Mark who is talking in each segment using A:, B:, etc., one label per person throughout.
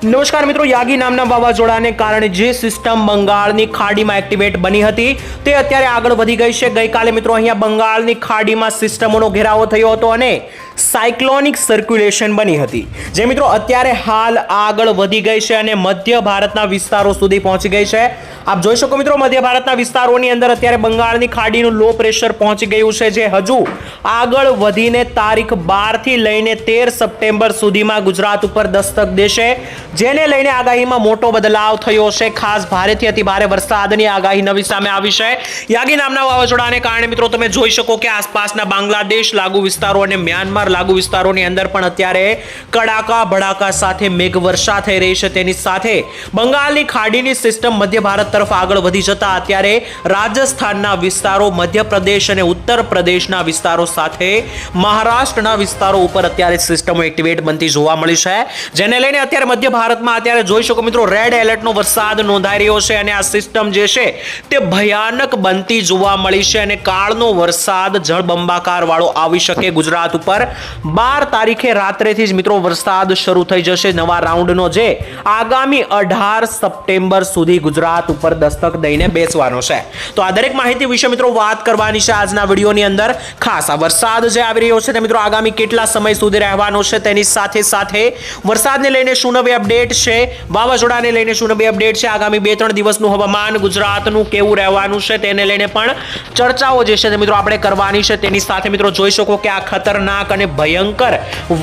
A: નમસ્કાર મિત્રો, યાગી નામના વાવાઝોડાને કારણે જે સિસ્ટમ બંગાળની ખાડીમાં એક્ટિવેટ બની હતી તે અત્યારે આગળ વધી ગઈ છે। ગઈકાલે મિત્રો અહીંયા બંગાળની ખાડીમાં સિસ્ટમોનો ઘેરાવો થયો હતો અને સાયક્લોનિક સર્ક્યુલેશન બની હતી, જે મિત્રો અત્યારે હાલ આગળ વધી ગઈ છે અને મધ્ય ભારતના વિસ્તારો સુધી પહોંચી ગઈ છે। આપ જોઈ શકો મિત્રો, મધ્ય ભારતના વિસ્તારોની અંદર અત્યારે બંગાળની ખાડીનું લો પ્રેશર પહોંચી ગયું છે, જે હજુ આગળ વધીને તારીખ 12 થી લઈને 13 સપ્ટેમ્બર સુધીમાં ગુજરાત ઉપર દસ્તક દેશે, જેને લઈને આગાહીમાં મોટો બદલાવ થયો છે। ખાસ ભારેથી અતિ ભારે વરસાદની આગાહી નવી સામે આવી છે। યાગી નામના વાવાઝોડાને કારણે મિત્રો તમે જોઈ શકો કે આસપાસના બાંગ્લાદેશ લાગુ વિસ્તારો અને મ્યાનમાર લાગુ વિસ્તારોની અંદર પણ અત્યારે કડાકા ભડાકા સાથે મેઘવર્ષા થઈ રહી છે। તેની સાથે બંગાળની ખાડીની સિસ્ટમ મધ્ય ભારત તરફ આગળ વધી જતા અત્યારે રાજસ્થાનના વિસ્તારો, મધ્યપ્રદેશ અને ઉત્તર પ્રદેશના વિસ્તારો સાથે મહારાષ્ટ્રના વિસ્તારો ઉપર અત્યારે સિસ્ટમો એક્ટિવેટ બનતી જોવા મળી છે, જેને લઈને અત્યારે મધ્ય ભારતમાં અત્યારે જોઈ શકો મિત્રો રેડ એલર્ટનો વરસાદ નોંધાઈ રહ્યો છે અને આ સિસ્ટમ જે છે તે ભયાનક બનતી જોવા મળી છે અને કાળનો વરસાદ જળબંબાકાર વાળો આવી શકે ગુજરાત ઉપર। 12 તારીખે રાત્રેથી જ મિત્રો વરસાદ શરૂ થઈ જશે નવા રાઉન્ડનો, જે આગામી 18 સપ્ટેમ્બર સુધી ગુજરાત ઉપર દસ્તક દઈને બેસવાનો છે। તો આ દરેક માહિતી વિશે મિત્રો વાત કરવાની છે આજના વિડીયોની અંદર। ખાસ આ વરસાદ જે આવી રહ્યો છે તે મિત્રો આગામી કેટલા સમય સુધી રહેવાનો છે, તેની સાથે સાથે વરસાદને લઈને શું નવી અપડેટ છે, વાવાઝોડાને લઈને શું નવી અપડેટ છે, આગામી 2-3 દિવસનું હવામાન ગુજરાતનું કેવું રહેવાનું છે તેને લઈને પણ ચર્ચાઓ જે છે તે મિત્રો આપણે કરવાની છે। તેની સાથે મિત્રો જોઈ શકો કે આ ખતરનાક અને ભયંકર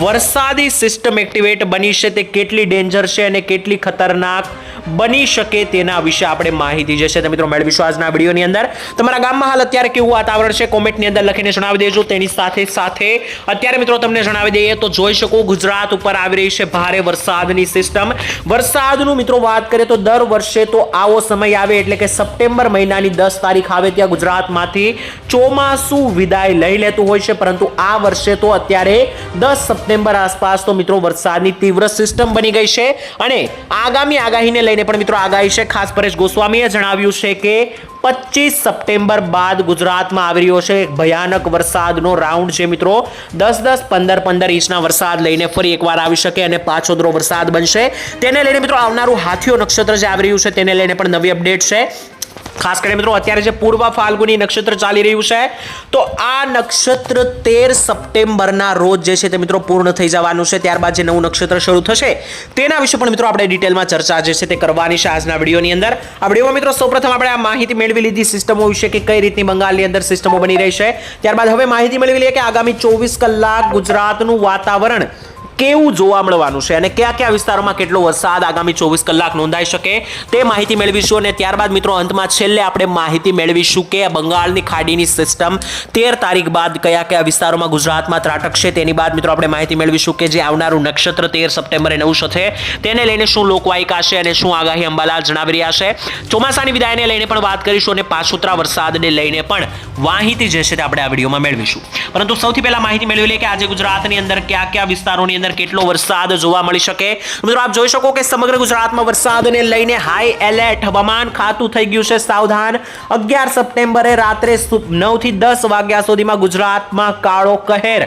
A: વરસાદી સિસ્ટમ એક્ટિવેટ બની છે તે કેટલી ડેન્જર છે અને કેટલી ખતરનાક બની શકે તેના વિશે આપણે માહિતી જે છે તે મિત્રો મેળવીશું આજના વિડીયોની અંદર। તમારા ગામમાં હાલ અત્યારે કેવું વાતાવરણ છે કોમેન્ટની અંદર લખીને જણાવી દેજો। તેની સાથે સાથે અત્યારે મિત્રો તમને જણાવી દઈએ તો જોઈ શકો ગુજરાત ઉપર આવી રહી છે ભારે વરસાદની સિસ્ટમ। વરસાદનું મિત્રો વાત કરીએ તો દર વર્ષે તો આવો સમય આવે એટલે કે સપ્ટેમ્બર મહિનાની 10 તારીખ આવે ત્યાં ગુજરાતમાંથી ચોમાસું વિદાય લઈ લેતું હોય છે, પરંતુ આ વર્ષે તો અત્યારે 10 સપ્ટેમ્બર આસપાસ તો મિત્રો વરસાદની તીવ્ર સિસ્ટમ બની ગઈ છે અને આગામી આગાહીને લઈને પણ મિત્રો આગાહી છે। ખાસ પરેશ ગોસ્વામીએ જણાવ્યું છે કે 25 સપ્ટેમ્બર બાદ ગુજરાતમાં આવી રહ્યો છે એક ભયાનક વરસાદનો રાઉન્ડ છે મિત્રો। 10-10, 15-15 ઇંચના વરસાદ લઈને ફરી એકવાર આવી શકે અને પાછોતરો વરસાદ બનશે। તેને લઈને મિત્રો આવનારું હાથીઓ નક્ષત્ર જે આવી રહ્યું છે તેને લઈને પણ નવી અપડેટ છે। ખાસ કરીને મિત્રો અત્યારે જે પૂર્વ ફાલ્ગુની નક્ષત્ર ચાલી રહ્યું છે તો આ નક્ષત્ર 13 સપ્ટેમ્બરના રોજ જે છે તે મિત્રો પૂર્ણ થઈ જવાનું છે। ત્યારબાદ જે નવું નક્ષત્ર શરૂ થશે તેના વિશે પણ મિત્રો આપણે ડિટેલમાં ચર્ચા જે છે તે કરવાની છે આજના વિડીયોની અંદર। આ વિડીયોમાં મિત્રો સૌપ્રથમ આપણે આ માહિતી મેળવી લીધી સિસ્ટમો વિશે કે કઈ રીતની બંગાળની અંદર સિસ્ટમો બની રહી છે। ત્યારબાદ હવે માહિતી મેળવી લઈએ કે આગામી 24 કલાક ગુજરાતનું વાતાવરણ કેવું જોવા મળવાનું છે અને કયા કયા વિસ્તારોમાં કેટલો વરસાદ આગામી 24 કલાક નોંધાઈ શકે તે માહિતી મેળવીશું। અને ત્યારબાદ મિત્રો અંતમાં છેલ્લે આપણે માહિતી મેળવીશું કે બંગાળની ખાડીની સિસ્ટમ 13 તારીખ બાદ કયા કયા વિસ્તારોમાં ગુજરાતમાં ત્રાટકશે। તેની બાદ મિત્રો આપણે માહિતી મેળવીશું કે જે આવનારું નક્ષત્ર 13 સપ્ટેમ્બરે નવું છે તેને લઈને શું લોકવાયકા છે અને શું આગાહી અંબાલાલ જણાવી રહ્યા છે। ચોમાસાની વિદાયને લઈને પણ વાત કરીશું અને પાછોતરા વરસાદને લઈને પણ માહિતી જે છે તે આપણે આ વિડીયોમાં મેળવીશું। પરંતુ સૌથી પહેલા માહિતી મેળવી લઈએ કે આજે ગુજરાતની અંદર કયા કયા વિસ્તારોની અંદર કેટલો વરસાદ જોવા મળી શકે। મિત્રો આપ જોઈ શકો કે સમગ્ર ગુજરાતમાં વરસાદને લઈને હાઈ એલર્ટ હવામાન ખાતું થઈ ગયું છે સાવધાન। 11 સપ્ટેમ્બરે રાત્રે 9 થી 10 વાગ્યા સુધીમાં ગુજરાતમાં કાળો કહેર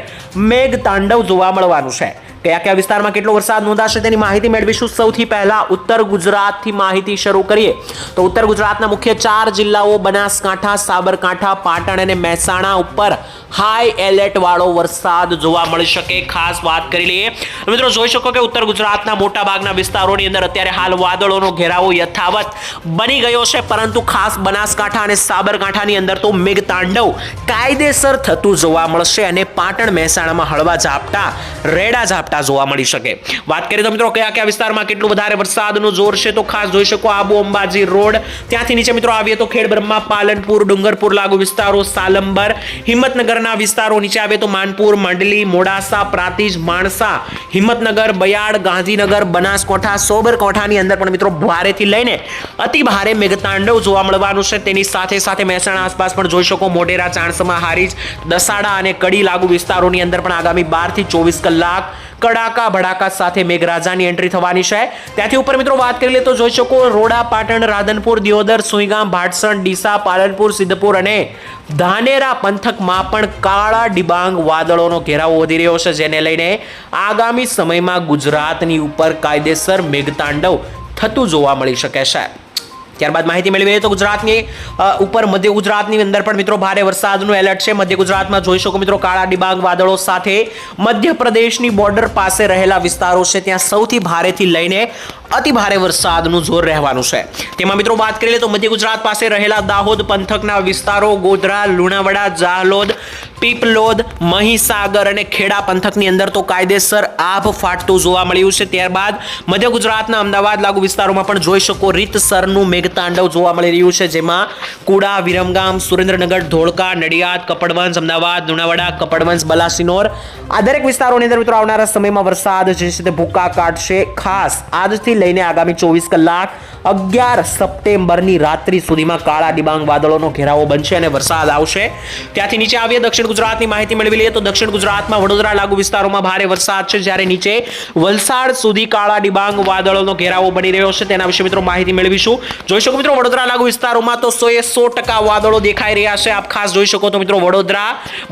A: મેઘ તાંડવ જોવા મળવાનું છે। કયા કયા વિસ્તારમાં કેટલો વરસાદ નોંધાશે તેની માહિતી મેળવીશું। સૌથી પહેલા ઉત્તર ગુજરાતથી માહિતી શરૂ કરીએ તો ઉત્તર ગુજરાતના મુખ્ય 4 જિલ્લાઓ બનાસકાંઠા, સાબરકાંઠા, પાટણ અને મહેસાણા ઉપર હાઈ એલર્ટ વાળો વરસાદ જોવા મળી શકે। ખાસ વાત કરી લઈએ મિત્રો જોઈ શકો કે ઉત્તર ગુજરાતના મોટા ભાગના વિસ્તારોની અંદર અત્યારે હાલ વાદળોનો ઘેરાવો યથાવત બની ગયો છે, પરંતુ ખાસ બનાસકાંઠા અને સાબરકાંઠાની અંદર તો મેઘતાંડવ કાયદેસર થતું જોવા મળશે અને પાટણ મહેસાણામાં હળવા ઝાપટા, રેડા ઝાપટા જોવા મળી શકે। વાત કરીએ તો મિત્રો કયા કયા વિસ્તારમાં કેટલું વધારે વરસાદનું જોર છે તો ખાસ જોઈ શકો આબુ અંબાજી રોડ, ત્યાંથી નીચે મિત્રો આવીએ તો ખેડબ્રહ્મા, પાલનપુર, ડુંગરપુર લાગુ વિસ્તારો, સાલંબર, હિંમતનગરના વિસ્તારો, નીચે આવે તો માનપુર, મંડલી, મોડાસા, પ્રાતિજ, માણસા, હિંમતનગર, બયાડ, ગાંધીનગર, બનાસકાંઠા, સોબરકાંઠાની અંદર પણ મિત્રો ભારેથી લઈને અતિ ભારે મેઘતાંડવ જોવા મળવાનું છે। તેની સાથે સાથે મહેસાણા આસપાસ પણ જોઈ શકો મોઢેરા, ચાણસમા, હારીજ, દસાડા અને કડી લાગુ વિસ્તારોની અંદર પણ આગામી 12 થી 24 કલાક કડાકા ભડાકા સાથે મેઘરાજાની એન્ટ્રી થવાની છે। ત્યાંથી ઉપર મિત્રો વાત કરી લે તો જોઈ શકો રોડા, પાટણ, રાધનપુર, દિયોદર, સુઈગામ, ભાટસણ, ડીસા, પાલનપુર, સિદ્ધપુર અને ધાનેરા પંથકમાં પણ કાળા ડિબાંગ વાદળોનો ઘેરાવો વધી રહ્યો છે, જેને લઈને આગામી સમયમાં ગુજરાતની ઉપર કાયદેસર મેઘતાંડવ થતું જોવા મળી શકે છે। ત્યારબાદ માહિતી મેળવીએ તો ગુજરાતની ઉપર મધ્ય ગુજરાતની અંદર પણ મિત્રો ભારે વરસાદનું એલર્ટ છે। મધ્ય ગુજરાતમાં જોઈ શકો મિત્રો કાળા ડિબાંગ વાદળો સાથે મધ્યપ્રદેશની બોર્ડર પાસે રહેલા વિસ્તારો છે ત્યાં સૌથી ભારેથી લઈને અતિ ભારે વરસાદનું જોર રહેવાનું છે। તેમાં મિત્રો વાત કરીએ તો મધ્ય ગુજરાત પાસે રહેલા દાહોદ પંથકના વિસ્તારો, ગોધરા, લુણાવાડા, જાલોદ, પીપલોદ, મહીસાગર અને ખેડા પંથકની અંદર તો કાયદેસર આભ ફાટતું જોવા મળ્યું છે। ત્યારબાદ મધ્ય ગુજરાતના અમદાવાદ લાગુ વિસ્તારોમાં પણ જોઈ શકો રીતસરનું મેઘતાંડવ જોવા મળી રહ્યું છે, જેમાં કુડા, વિરમગામ, સુરેન્દ્રનગર, ધોળકા, નડિયાદ, કપડવંજ, અમદાવાદ, લુણાવાડા, કપડવંજ, બલાસિનોર આ દરેક વિસ્તારોની અંદર મિત્રો આવનારા સમયમાં વરસાદ જે છે તે ભૂક્કા કાઢશે। ખાસ આજથી લઈને આગામી 24 કલાક 11 સપ્ટેમ્બરની રાત્રિ સુધીમાં કાળા ડિબાંગ વાદળોનો ઘેરાવો બનશે અને વરસાદ આવશે। ત્યાંથી નીચે આવીએ દક્ષિણ ગુજરાતની માહિતી મેળવી લઈએ તો દક્ષિણ ગુજરાતમાં વડોદરા લાગુ વિસ્તારોમાં ભારે વરસાદ છે, જ્યારે નીચે વલસાડ સુધી કાળા ડિબાંગ વાદળોનો ઘેરાવો બની રહ્યો છે, તેના વિશે મિત્રો માહિતી મેળવીશું। જોઈ શકો મિત્રો વડોદરા લાગુ વિસ્તારોમાં તો 100% વાદળો દેખાઈ રહ્યા છે। આપ ખાસ જોઈ શકો તો મિત્રો વડોદરા,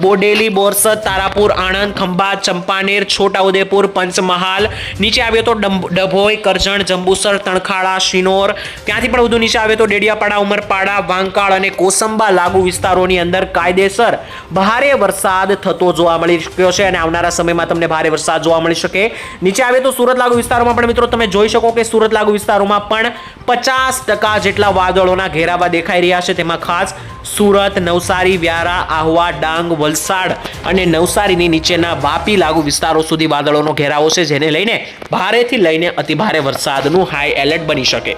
A: બોડેલી, બોરસદ, તારાપુર, આણંદ, ખંભાત, ચંપાનેર, છોટાઉદેપુર, પંચમહાલ, નીચે આવ્યો તો ડભોઈ, કરજણ, જંબુસર, તણખાડા, શિનોર, ત્યાંથી પણ વધુ નીચે આવે તો ડેડિયાપાડા, ઉમરપાડા, વાંકાળ અને કોસંબા લાગુ વિસ્તારોની અંદર કાયદેસર ભારે વરસાદ થતો જોવા મળી શક્યો છે અને આવનારા સમયમાં તમને ભારે વરસાદ જોવા મળી શકે। નીચે આવે તો સુરત લાગુ વિસ્તારોમાં પણ મિત્રો તમે જોઈ શકો કે સુરત લાગુ વિસ્તારોમાં પણ 50% જેટલા વાદળોના ઘેરાવા દેખાઈ રહ્યા છે, તેમાં ખાસ સુરત, નવસારી, વ્યારા, આહવા, ડાંગ, વલસાડ અને નવસારીની નીચેના વાપી લાગુ વિસ્તારો સુધી વાદળોનો ઘેરાવો છે, જેને લઈને ભારેથી લઈને અતિ ભારે વરસાદનું હાઈ એલર્ટ બની શકે।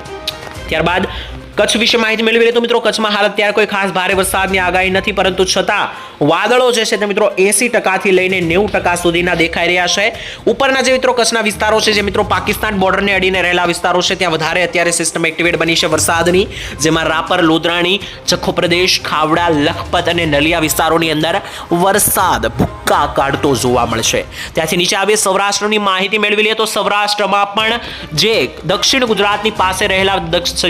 A: ત્યારબાદ કચ્છ વિશે માહિતી મેળવી લે તો મિત્રો કચ્છમાં હાલ અત્યારે કોઈ ખાસ ભારે વરસાદની આગાહી નથી, પરંતુ છતાં વાદળો જે છે તે મિત્રો 80% થી લઈને 90% સુધીના દેખાઈ રહ્યા છે। ઉપરના જે મિત્રો કચ્છના વિસ્તારો છે જે મિત્રો પાકિસ્તાન બોર્ડરને અડીને રહેલા વિસ્તારો છે ત્યાં વધારે અત્યારે સિસ્ટમ એક્ટિવેટ બની છે વરસાદની, જેમાં રાપર, લોધરાણી, જખો પ્રદેશ, ખાવડા, લખપત અને નલિયા વિસ્તારોની અંદર વરસાદ ભૂક્કા કાઢતો જોવા મળશે। ત્યાંથી નીચે આવીએ સૌરાષ્ટ્રની માહિતી મેળવી લઈએ તો સૌરાષ્ટ્રમાં પણ જે દક્ષિણ ગુજરાતની પાસે રહેલા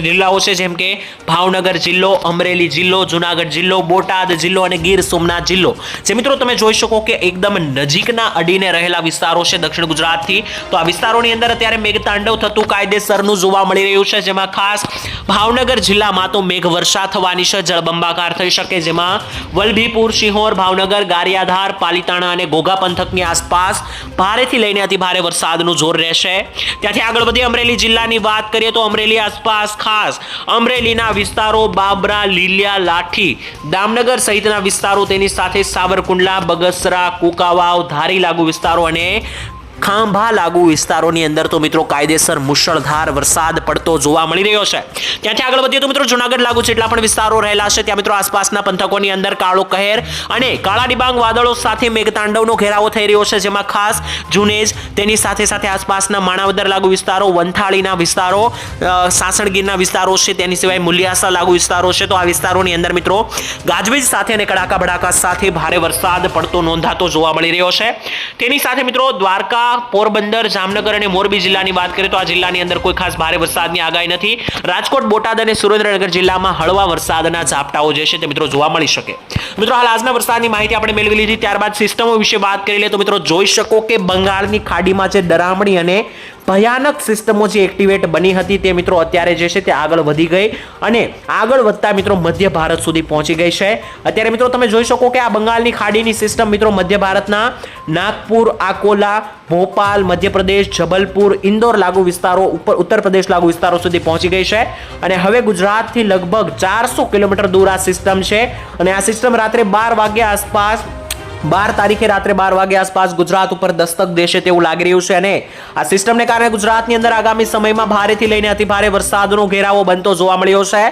A: જિલ્લાઓ છે જેમ કે ભાવનગર જિલ્લો, અમરેલી જિલ્લો, જુનાગઢ જિલ્લો, બોટાદ જિલ્લો અને ગીર સોમનાથ જિલ્લો જે મિત્રો તમે જોઈ શકો કે એકદમ નજીકના અડીને રહેલા વિસ્તારો છે દક્ષિણ ગુજરાતથી, તો આ વિસ્તારોની અંદર અત્યારે મેઘતાંડવ થતું કાયદેસરનું જોવા મળી રહ્યું છે, જેમાં ખાસ ભાવનગર જિલ્લામાં તો મેઘવર્ષા થવાની છે, જળબંબાકાર થઈ શકે, જેમાં વલભીપુર, શિહોર, ભાવનગર, ગારિયાધાર, પાલીતાણા અને ઘોઘા પંથકની આસપાસ ભારેથી લઈને અતિ ભારે વરસાદનું જોર રહેશે। ત્યાંથી આગળ વધી અમરેલી જિલ્લાની વાત કરીએ તો અમરેલી આસપાસ ખાસ અમરેલીના વિસ્તારો, બાબરા, લીલિયા, લાઠી, દામનગર સહિતના વિસ્તારો, તેની સાથે સાવરકુંડલા, બગસરા, કુકાવાવ, ધારી લાગુ વિસ્તારો અને ખાંભા લાગુ વિસ્તારોની અંદર તો મિત્રો કાયદેસર મુશળધાર વરસાદ પડતો જોવા મળી રહ્યો છે। ત્યાંથી આગળ વધીએ તો મિત્રો જુનાગઢ લાગુ જેટલા પણ વિસ્તારો રહેલા છે ત્યાં મિત્રો આસપાસના પંથકોની અંદર કાળો કહેર અને કાળા ડિબાંગ વાદળો સાથે મેઘતાંડવનો ઘેરાવો થઈ રહ્યો છે, જેમાં ખાસ જુનેજ, તેની સાથે સાથે આસપાસના માણાવદર લાગુ વિસ્તારો, વંથાળીના વિસ્તારો, સાસણગીરના વિસ્તારો છે, તેની સિવાય મુલિયાસા લાગુ વિસ્તારો છે, તો આ વિસ્તારોની અંદર મિત્રો ગાજવીજ સાથે અને કડાકા ભડાકા સાથે ભારે વરસાદ પડતો નોંધાતો જોવા મળી રહ્યો છે। તેની સાથે મિત્રો દ્વારકા, પોરબંદર, જામનગર અને મોરબી જિલ્લાની વાત કરીએ તો આ જિલ્લાની અંદર કોઈ ખાસ ભારે વરસાદની આગાહી નથી। રાજકોટ, બોટાદ અને સુરેન્દ્રનગર જિલ્લામાં હળવા વરસાદના ઝાપટાઓ જે છે તે મિત્રો જોવા મળી શકે। મિત્રો હાલ આજના વરસાદની માહિતી આપણે મેળવી લીધી, ત્યારબાદ સિસ્ટમો વિશે વાત કરી લે તો મિત્રો જોઈ શકો કે બંગાળની ખાડીમાં જે ડરામણી અને ભયાનક સિસ્ટમો જે એક્ટિવેટ બની હતી તે મિત્રો અત્યારે જે છે તે આગળ વધી ગઈ અને આગળ વધતા મિત્રો મધ્ય ભારત સુધી પહોંચી ગઈ છે। અત્યારે મિત્રો તમે જોઈ શકો કે આ બંગાળની ખાડીની સિસ્ટમ મિત્રો મધ્ય ભારતના નાગપુર, આકોલા, ભોપાલ, મધ્યપ્રદેશ, જબલપુર, ઇન્દોર લાગુ વિસ્તારો, ઉત્તર પ્રદેશ લાગુ વિસ્તારો સુધી પહોંચી ગઈ છે અને હવે ગુજરાતથી લગભગ 400 કિલોમીટર દૂર આ સિસ્ટમ છે અને આ સિસ્ટમ રાત્રે 12 વાગ્યા આસપાસ 12 તારીખે રાત્રે 12 વાગ્યા આસપાસ ગુજરાત ઉપર દસ્તક દેશે તેવું લાગી રહ્યું છે અને આ સિસ્ટમને કારણે ગુજરાતની અંદર આગામી સમયમાં ભારેથી લઈને અતિ ભારે વરસાદનો ઘેરાવો બનતો જોવા મળ્યો છે,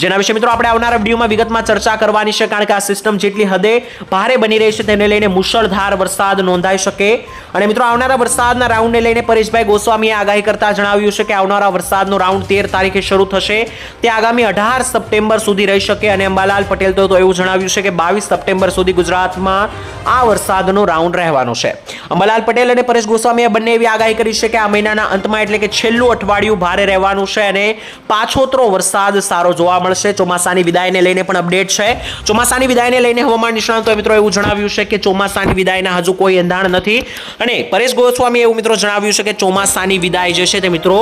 A: જેના વિશે મિત્રો આપણે આવનારા વિડીયોમાં વિગતમાં ચર્ચા કરવાની છે, કારણ કે આ સિસ્ટમ જેટલી હદે ભારે બની રહી છે તેને લઈને મુશળધાર વરસાદ નોંધાઈ શકે। અને મિત્રો આવનારા વરસાદના રાઉન્ડને લઈને પરેશભાઈ ગોસ્વામીએ આગાહી કરતા જણાવ્યું છે કે આવનારા વરસાદનો રાઉન્ડ 13 તારીખે શરૂ થશે, તે આગામી 18 સપ્ટેમ્બર સુધી રહી શકે અને અંબાલાલ પટેલ તો એવું જણાવ્યું છે કે 22 સપ્ટેમ્બર સુધી ગુજરાતમાં આ વરસાદનો રાઉન્ડ રહેવાનો છે. અંબાલાલ પટેલ અને પરેશ ગોસ્વામીએ બંને એવી આગાહી કરી છે કે આ મહિનાના અંતમાં એટલે કે છેલ્લું અઠવાડિયું ભારે રહેવાનું છે અને પાછોતરો વરસાદ સારો જોવા મળશે. ચોમાસાની વિદાયને લઈને પણ અપડેટ છે. ચોમાસાની વિદાયને લઈને હવામાન નિષ્ણાતોએ મિત્રો એવું જણાવ્યું છે કે ચોમાસાની વિદાયના હજુ કોઈ એંધાણ નથી અને પરેશ ગોસ્વામીએ એવું મિત્રો જણાવ્યું છે કે ચોમાસાની વિદાય જે છે તે મિત્રો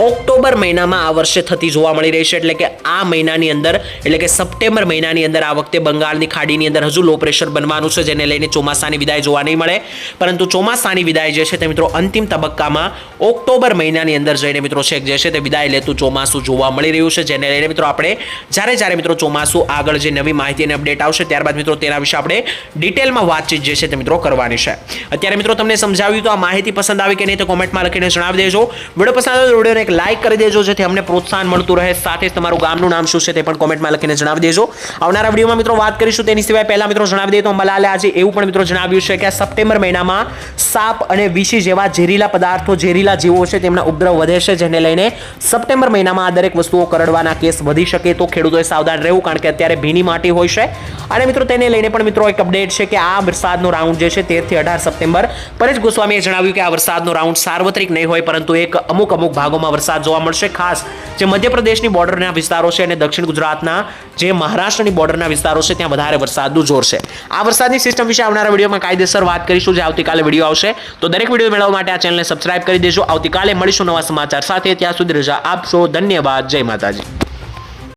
A: ઓક્ટોબર મહિનામાં આ વર્ષે થતી જોવા મળી રહી છે. એટલે કે આ મહિનાની અંદર એટલે કે સપ્ટેમ્બર મહિનાની અંદર આ વખતે બંગાળની ખાડીની અંદર હજુ લો પ્રેશર બનવાનું છે, જેને લઈને ચોમાસાની વિદાય જોવા નહીં મળે. પરંતુ ચોમાસાની વિદાય જે છે તે મિત્રો અંતિમ તબક્કામાં ઓક્ટોબર મહિનાની અંદર જઈને મિત્રો છે જે છે તે વિદાય લેતું ચોમાસું જોવા મળી રહ્યું છે, જેને લઈને મિત્રો આપણે જ્યારે મિત્રો ચોમાસું આગળ જે નવી માહિતી અને અપડેટ આવશે ત્યારબાદ મિત્રો તેના વિશે આપણે ડિટેલમાં વાતચીત જે છે તે મિત્રો કરવાની છે. અત્યારે મિત્રો તમને સમજાવ્યું તો આ માહિતી પસંદ આવી કે નહીં તો કોમેન્ટમાં લખીને જણાવી દેજો. વિડીયો પસંદ આવે તો વિડીયોને એક લાઈક કરી દેજો જેથી અમને પ્રોત્સાહન મળતું રહે. સાથે જ તમારું ગામનું નામ શું છે તે પણ કોમેન્ટમાં લખીને જણાવી દેજો. આવનારા વિડીયોમાં મિત્રો વાત કરીશું. તેની સિવાય પહેલા મિત્રો જણાવી દઈએ તો અંબાલાલે આજે એવું પણ મિત્રો જણાવ્યું છે કે આ સપ્ટેમ્બર મહિનામાં સાપ અને વીછી જેવા ઝેરીલા પદાર્થો, ઝેરીલા જીવો છે તેમના ઉપદ્રવ વધે છે, જેને લઈને સપ્ટેમ્બર મહિનામાં આ દરેક વસ્તુઓ કરડવાના કેસ વધી શકે તો ખેડૂતોએ સાવધાન રહેવું, કારણ કે અત્યારે ભીની માટી હોય છે. અને મિત્રો તેને લઈને પણ મિત્રો એક અપડેટ છે કે આ વરસાદનો રાઉન્ડ જે છે 13 થી 18 સપ્ટેમ્બર પરેશ ગોસ્વામીએ જણાવ્યું કે આ વરસાદનો રાઉન્ડ સાર્વત્રિક નહીં હોય પરંતુ એક અમુક ભાગોમાં વરસાદ જોવા મળશે. ખાસ જે મધ્યપ્રદેશની બોર્ડરના વિસ્તારો છે અને દક્ષિણ ગુજરાતના જે મહારાષ્ટ્રની બોર્ડરના વિસ્તારો છે ત્યાં વધારે વરસાદનું જોર છે. આ વરસાદની સિસ્ટમ વિશે આવનારા વિડીયોમાં કાયદેસર વાત કરીશું, જે આવતીકાલે વિડીયો આવશે. તો દરેક વિડીયો મેળવવા માટે આ ચેનલને સબસ્ક્રાઇબ કરી દેજો. આવતીકાલે મળીશું નવા સમાચાર સાથે. ત્યાં સુધી રજા આપશો. ધન્યવાદ. જય માતાજી.